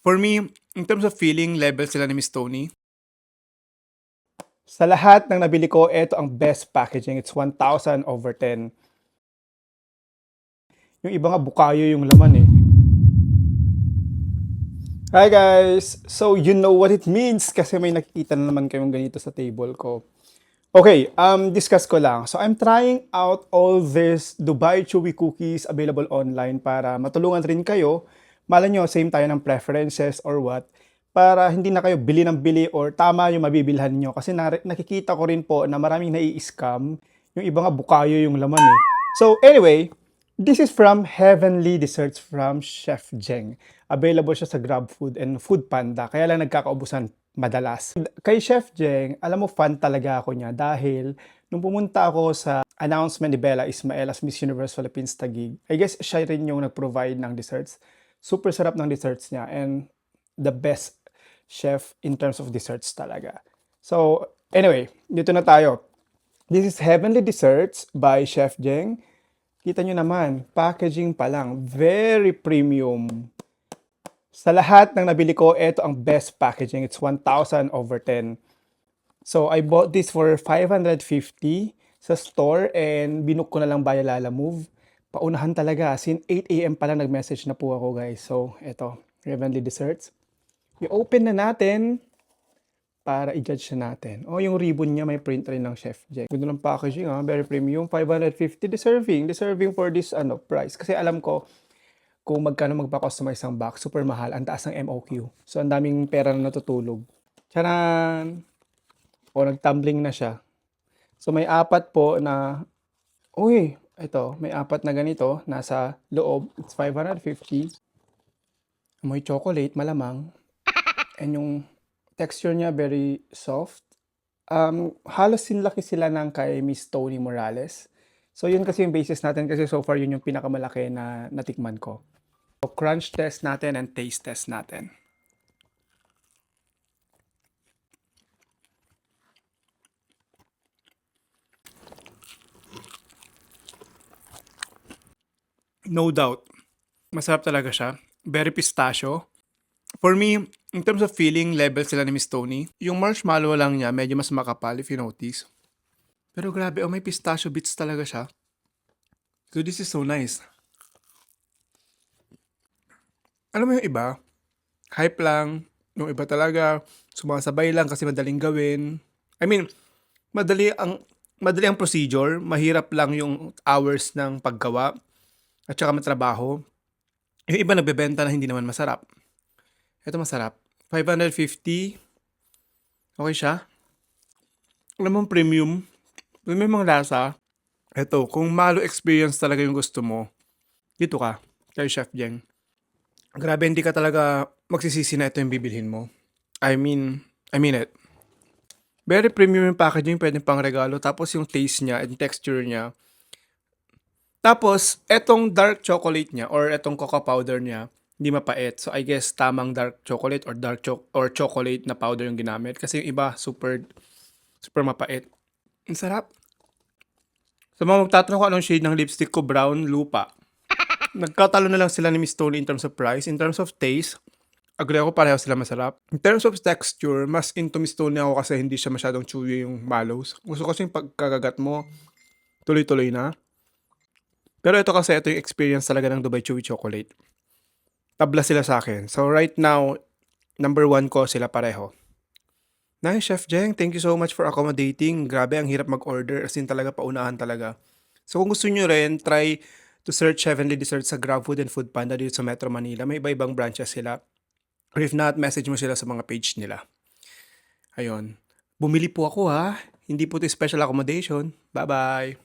For me, in terms of feeling, level sila ni Miss Tony. Sa lahat ng nabili ko, ito ang best packaging. It's 1,000 over 10. Yung iba nga bukayo yung laman eh. Hi guys! So you know what it means kasi may nakikita na naman kayong ganito sa table ko. Okay, discuss ko lang. So I'm trying out all these Dubai Chewy cookies available online para matulungan rin kayo. Malay nyo, same tayo ng preferences or what. Para hindi na kayo bili ng bili or tama yung mabibilhan nyo. Kasi nakikita ko rin po na maraming nai-scam. Yung iba nga bukayo yung laman eh. So anyway, this is from Heavenly Desserts from Chef Jeng. Available siya sa GrabFood and Foodpanda. Kaya lang nagkakaubusan madalas. Kay Chef Jeng, alam mo, fan talaga ako niya dahil nung pumunta ako sa announcement ni Bella Ismael as Miss Universe Philippines Taguig, I guess siya rin yung nag-provide ng desserts. Super sarap ng desserts niya and the best chef in terms of desserts talaga. So, anyway, dito na tayo. This is Heavenly Desserts by Chef Jeng. Kita nyo naman, packaging pa lang, very premium. Sa lahat ng nabili ko, ito ang best packaging. It's 1,000 over 10. So, I bought this for 550 sa store and binook ko na lang via Lalamove. Paunahan talaga. Since 8 a.m. pa lang nag-message na po ako, guys. So, ito, Heavenly Desserts. I-open na natin para i-judge na natin. Oh, yung ribbon niya may print rin ng Chef Jeng. Ganda ng packaging, very premium. 550 deserving for this price. Kasi alam ko kung magkano magpa-customize ang box, super mahal, ang taas ng MOQ. So, ang daming pera na natutulog. Charan! O, nag-tumbling na siya. So, may apat po na, may apat na ganito, nasa loob. It's 550. May chocolate, malamang. And yung texture niya, very soft. Halos sinlaki sila ng kay Miss Tony Morales. So, yun kasi yung basis natin kasi so far yun yung pinakamalaki na natikman ko. So, crunch test natin and taste test natin. No doubt. Masarap talaga siya. Very pistachio. For me, in terms of feeling, level sila ni Miss Tony. Yung marshmallow lang niya, medyo mas makapal if you notice. Pero grabe, may pistachio bits talaga siya. So this is so nice. Alam mo yung iba, hype lang. Yung iba talaga, sumasabay lang kasi madaling gawin. I mean, madali ang procedure. Mahirap lang yung hours ng paggawa. At saka matrabaho. Yung iba nagbebenta na hindi naman masarap. Ito masarap. 550. Okay siya. Alam mo, premium. May mga lasa. Ito, kung malo experience talaga yung gusto mo, dito ka, kay Chef Jeng. Grabe, hindi ka talaga magsisisi na ito yung bibilhin mo. I mean it. Very premium yung packaging, pwede pang regalo. Tapos yung taste niya and texture niya. Tapos, etong dark chocolate niya or etong cocoa powder niya, hindi mapait. So, I guess tamang dark chocolate or chocolate na powder yung ginamit. Kasi yung iba, super mapait. Ang sarap. Sa mga magtatanong ko anong shade ng lipstick ko, brown, lupa. Nagkatalo na lang sila ni Miss Tony in terms of price. In terms of taste, agree ako, pareho sila masarap. In terms of texture, mas into Miss Tony ako kasi hindi siya masyadong chewy yung mallows. Gusto ko kasi yung pagkagagat mo, tuloy-tuloy na. Pero ito kasi, ito yung experience talaga ng Dubai Chewy Chocolate. Tabla sila sa akin. So right now, number 1 ko sila pareho. Nice, Chef Jeng. Thank you so much for accommodating. Grabe, ang hirap mag-order. As in talaga, paunahan talaga. So kung gusto nyo rin, try to search Heavenly Desserts sa GrabFood and Foodpanda dito sa Metro Manila. May iba-ibang branches sila. Or if not, message mo sila sa mga page nila. Ayun. Bumili po ako ha. Hindi po ito special accommodation. Bye-bye.